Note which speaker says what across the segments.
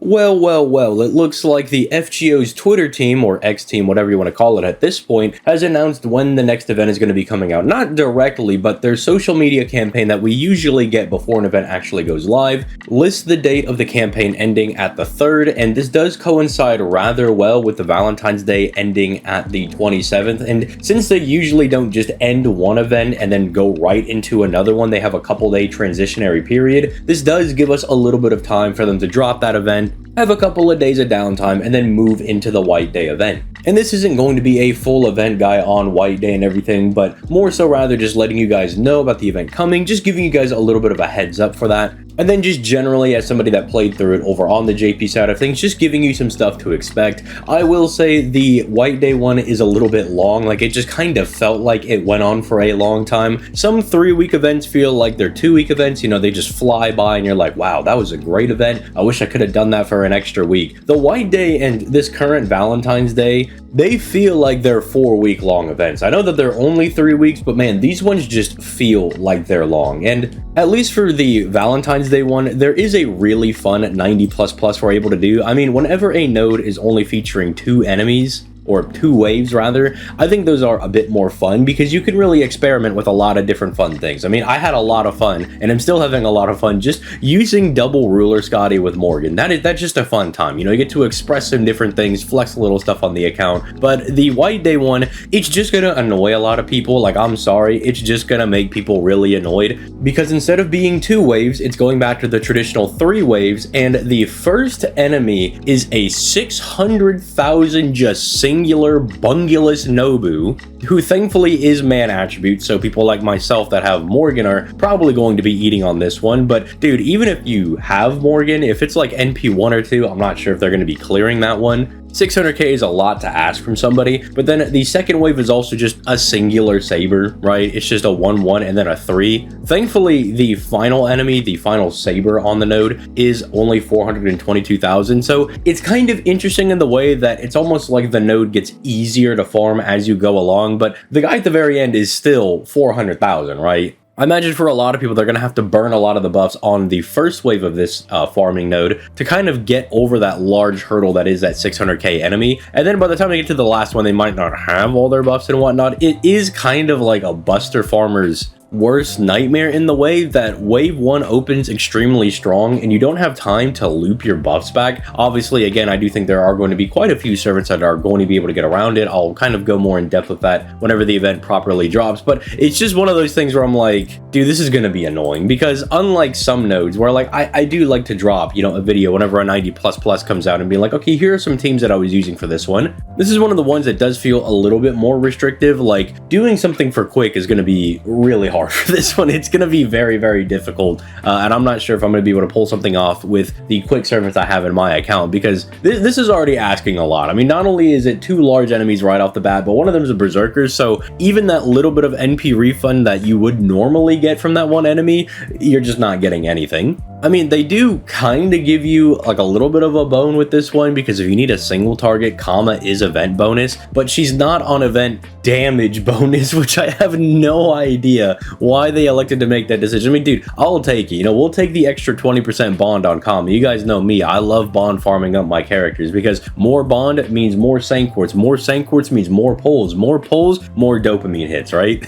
Speaker 1: Well, it looks like the FGO's Twitter team, or X team, whatever you want to call it at this point, has announced when the next event is going to be coming out. Not directly, but their social media campaign that we usually get before an event actually goes live lists the date of the campaign ending at the 3rd, and this does coincide rather well with the Valentine's Day ending at the 27th, and since they usually don't just end one event and then go right into another one, they have a couple-day transitionary period. This does give us a little bit of time for them to drop that event, have a couple of days of downtime, and then move into the White Day event. And this isn't going to be a full event guy on White Day and everything, but more so rather just letting you guys know about the event coming, just giving you guys a little bit of a heads up for that. And then just generally, as somebody that played through it over on the JP side of things, just giving you some stuff to expect. I will say the White Day one is a little bit long, like it just kind of felt like it went on for a long time. Some 3-week events feel like they're 2-week events, you know, they just fly by and you're like, wow, that was a great event. I wish I could have done that for an extra week. The White Day and this current Valentine's Day, they feel like they're 4-week long events. I know that they're only 3 weeks, but man, these ones just feel like they're long. And at least for the Valentine's Day one, there is a really fun 90++ we're able to do. I mean, whenever a node is only featuring 2 enemies, or 2 waves rather, I think those are a bit more fun because you can really experiment with a lot of different fun things. I mean, I had a lot of fun, and I'm still having a lot of fun just using double ruler Scotty with Morgan. That's just a fun time. You know, you get to express some different things, flex a little stuff on the account. But the White Day one, it's just gonna annoy a lot of people. Like, I'm sorry, it's just gonna make people really annoyed because instead of being 2 waves, it's going back to the traditional 3 waves, and the first enemy is a 600,000 just singular bungulous Nobu, who thankfully is man attribute, so people like myself that have Morgan are probably going to be eating on this one. But dude, even if you have Morgan, if it's like NP 1 or 2, I'm not sure if they're going to be clearing that one. 600k is a lot to ask from somebody, but then the second wave is also just a singular saber, right? It's just a 1-1 and then a 3. Thankfully, the final enemy, the final saber on the node, is only 422,000, so it's kind of interesting in the way that it's almost like the node gets easier to farm as you go along, but the guy at the very end is still 400,000, right? I imagine for a lot of people, they're going to have to burn a lot of the buffs on the first wave of this farming node to kind of get over that large hurdle that is that 600k enemy. And then by the time they get to the last one, they might not have all their buffs and whatnot. It is kind of like a Buster farmer's worst nightmare in the way that wave 1 opens extremely strong and you don't have time to loop your buffs back. Obviously, again, I do think there are going to be quite a few servants that are going to be able to get around it. I'll kind of go more in depth with that whenever the event properly drops, but it's just one of those things where I'm like, dude, this is going to be annoying because unlike some nodes where like I do like to drop, you know, a video whenever a 90++ comes out and be like, okay, here are some teams that I was using for this one. This is one of the ones that does feel a little bit more restrictive. Like doing something for quick is going to be really hard for this one. It's going to be very, very difficult, and I'm not sure if I'm going to be able to pull something off with the quick servants I have in my account because this is already asking a lot. I mean, not only is it 2 large enemies right off the bat, but one of them is a berserker, so even that little bit of NP refund that you would normally get from that one enemy, you're just not getting anything. I mean, they do kind of give you like a little bit of a bone with this one because if you need a single target, Kama is event bonus, but she's not on event damage bonus, which I have no idea why they elected to make that decision. I mean, dude, I'll take it. You know, we'll take the extra 20% bond on Kama. You guys know me. I love bond farming up my characters because more bond means more Sanquartz. More Sanquartz means more pulls. More pulls, more dopamine hits, right?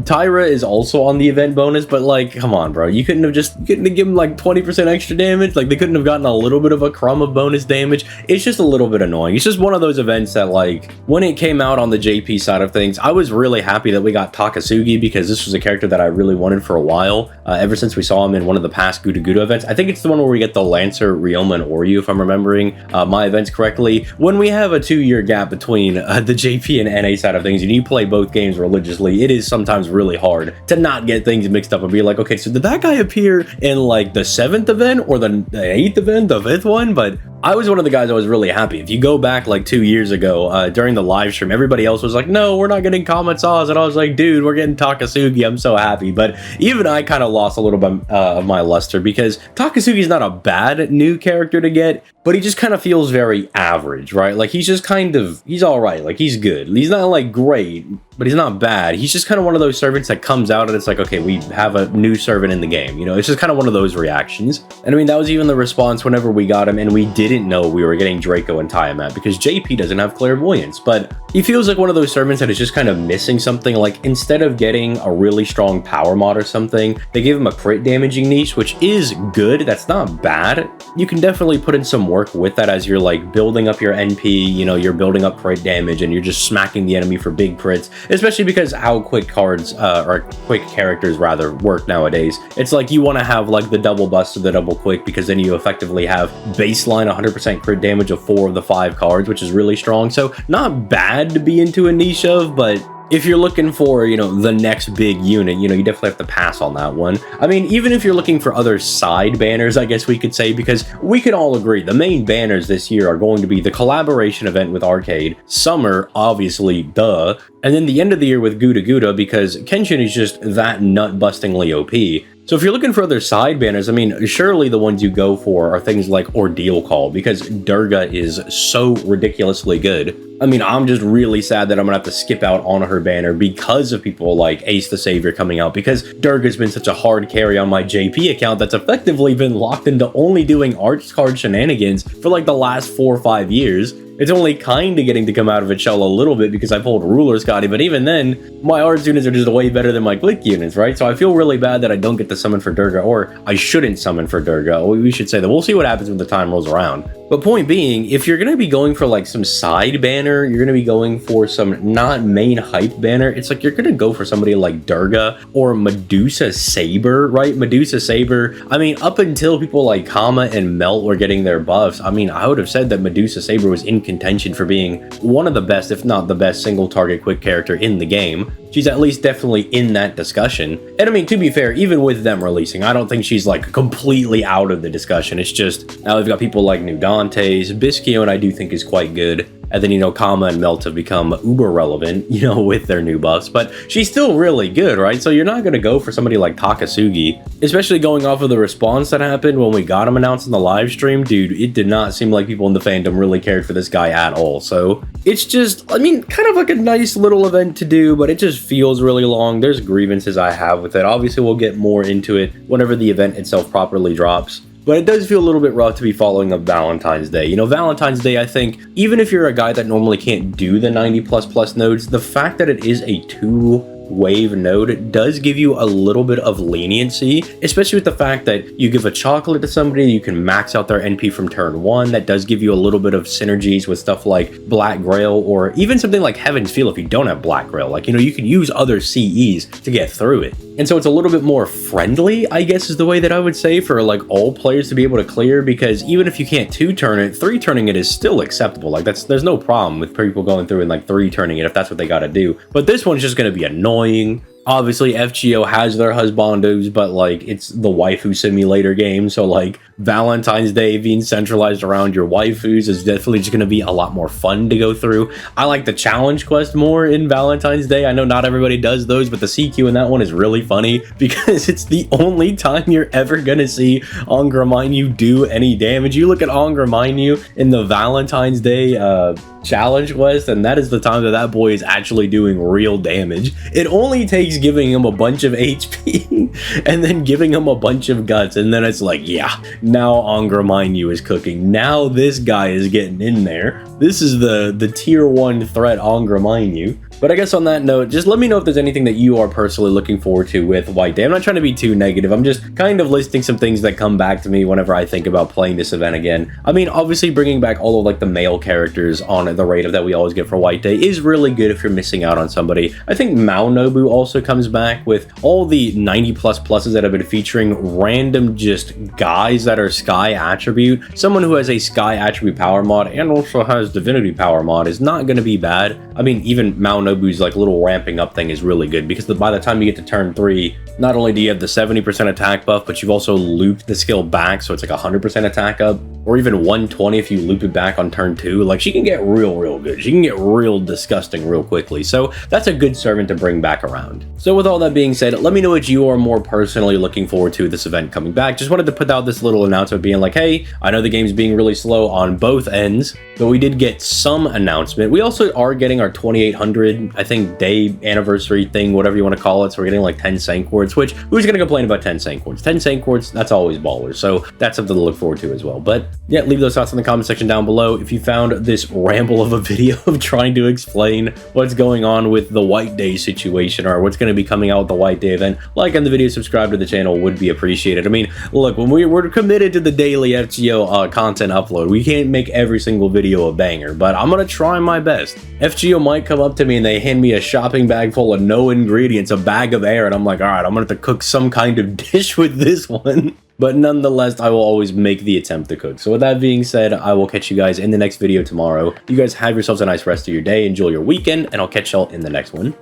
Speaker 1: Tyra is also on the event bonus, but like, come on, bro. You couldn't have given him like 20% extra damage? Like, they couldn't have gotten a little bit of a crumb of bonus damage? It's just a little bit annoying. It's just one of those events that, like, when it came out on the JP side of things, I was really happy that we got Takasugi because this was a character that I really wanted for a while, ever since we saw him in one of the past Guda Guda events. I think it's the one where we get the Lancer, Ryoma, and Oryu, if I'm remembering my events correctly. When we have a 2-year gap between the JP and NA side of things, and you play both games religiously, it is sometimes really hard to not get things mixed up and be like, okay, so did that guy appear in like the 7th event or the 8th event, the 5th one? But I was one of the guys that was really happy. If you go back like 2 years ago during the live stream, everybody else was like, no, we're not getting Comet Sauce. And I was like, dude, we're getting Takasugi. I'm so happy. But even I kind of lost a little bit of my luster because Takasugi's not a bad new character to get, but he just kind of feels very average, right? Like he's just kind of, he's all right. Like he's good. He's not like great, but he's not bad. He's just kind of one of those servants that comes out and it's like, okay, we have a new servant in the game. You know, it's just kind of one of those reactions. And I mean, that was even the response whenever we got him and we didn't know we were getting Draco and Tiamat because JP doesn't have clairvoyance, but he feels like one of those servants that is just kind of missing something. Like instead of getting a really strong power mod or something, they gave him a crit damaging niche, which is good. That's not bad. You can definitely put in some work with that as you're like building up your NP, you know, you're building up crit damage and you're just smacking the enemy for big crits, especially because how quick cards or quick characters rather work nowadays. It's like you want to have like the double bust or the double quick because then you effectively have baseline 100% crit damage of 4 of the 5 cards, which is really strong. So not bad to be into a niche of, but if you're looking for, you know, the next big unit, you know, you definitely have to pass on that one. I mean, even if you're looking for other side banners, I guess we could say, because we could all agree the main banners this year are going to be the collaboration event with Arcade, Summer, obviously, duh, and then the end of the year with Gouda Gouda because Kenshin is just that nut-bustingly OP. So if you're looking for other side banners, I mean, surely the ones you go for are things like Ordeal Call because Durga is so ridiculously good. I mean, I'm just really sad that I'm gonna have to skip out on her banner because of people like Ace the Savior coming out, because Durga's been such a hard carry on my JP account that's effectively been locked into only doing arts card shenanigans for like the last 4 or 5 years. It's only kind of getting to come out of its shell a little bit because I pulled Ruler Scotty, but even then, my arts units are just way better than my click units, right? So I feel really bad that I don't get to summon for Durga, or I shouldn't summon for Durga. We should say that. We'll see what happens when the time rolls around. But point being, if you're going to be going for like some side banner, you're going to be going for some not main hype banner, it's like you're going to go for somebody like Durga or Medusa Saber, right? Medusa Saber, I mean, up until people like Kama and Melt were getting their buffs, I mean, I would have said that Medusa Saber was in contention for being one of the best, if not the best, single target quick character in the game. She's at least definitely in that discussion. And I mean, to be fair, even with them releasing, I don't think she's like completely out of the discussion. It's just, now we've got people like New Dante's, Bisquion I do think is quite good. And then, you know, Kama and Melt have become uber relevant, you know, with their new buffs. But she's still really good, right? So you're not going to go for somebody like Takasugi, especially going off of the response that happened when we got him announced in the live stream. Dude, it did not seem like people in the fandom really cared for this guy at all. So it's just, I mean, kind of like a nice little event to do, but it just feels really long. There's grievances I have with it. Obviously, we'll get more into it whenever the event itself properly drops. But it does feel a little bit rough to be following up Valentine's Day. You know, Valentine's Day, I think, even if you're a guy that normally can't do the 90++ nodes, the fact that it is a 2-wave node does give you a little bit of leniency, especially with the fact that you give a chocolate to somebody, you can max out their NP from turn 1. That does give you a little bit of synergies with stuff like Black Grail, or even something like Heaven's Feel if you don't have Black Grail. Like, you know, you can use other CEs to get through it. And so it's a little bit more friendly, I guess is the way that I would say, for like all players to be able to clear, because even if you can't 2-turn it, 3-turning it is still acceptable. Like there's no problem with people going through and like 3-turning it if that's what they gotta do. But this one's just gonna be annoying. Obviously, FGO has their husbandos, but like it's the waifu simulator game, so like Valentine's Day being centralized around your waifus is definitely just going to be a lot more fun to go through. I like the challenge quest more in Valentine's Day. I know not everybody does those, but the CQ in that one is really funny because it's the only time you're ever going to see Angramanyu do any damage. You look at Angramanyu in the Valentine's Day challenge quest, and that is the time that that boy is actually doing real damage. It only takes giving him a bunch of HP and then giving him a bunch of guts, and then it's like, yeah, now Angramanyu is cooking. Now this guy is getting in there. This is the tier 1 threat Angramanyu. But I guess on that note, just let me know if there's anything that you are personally looking forward to with White Day. I'm not trying to be too negative. I'm just kind of listing some things that come back to me whenever I think about playing this event again. I mean, obviously bringing back all of like the male characters on the rate of that we always get for White Day is really good if you're missing out on somebody. I think Maonobu also comes back with all the 90++ that have been featuring random just guys that are Sky attribute. Someone who has a Sky attribute power mod and also has Divinity power mod is not going to be bad. I mean, even Maonobu's like little ramping up thing is really good because by the time you get to turn 3, not only do you have the 70% attack buff, but you've also looped the skill back, so it's like 100% attack up. or even 120 if you loop it back on turn 2. Like, she can get real good. She can get real disgusting real quickly. So that's a good servant to bring back around. So with all that being said, let me know what you are more personally looking forward to this event coming back. Just wanted to put out this little announcement being like, hey, I know the game's being really slow on both ends, but we did get some announcement. We also are getting our 2800, I think, day anniversary thing, whatever you want to call it. So we're getting like 10 Sank quartz, which who's going to complain about 10 Sank quartz? 10 Sank quartz, that's always ballers. So that's something to look forward to as well. But yeah, leave those thoughts in the comment section down below. If you found this ramble of a video of trying to explain what's going on with the White Day situation or what's going to be coming out with the White Day event, like on the video, subscribe to the channel would be appreciated. I mean, look, when we're committed to the daily FGO content upload, we can't make every single video a banger, but I'm going to try my best. FGO might come up to me and they hand me a shopping bag full of no ingredients, a bag of air, and I'm like, all right, I'm going to have to cook some kind of dish with this one. But nonetheless, I will always make the attempt to cook. So with that being said, I will catch you guys in the next video tomorrow. You guys have yourselves a nice rest of your day. Enjoy your weekend, and I'll catch y'all in the next one.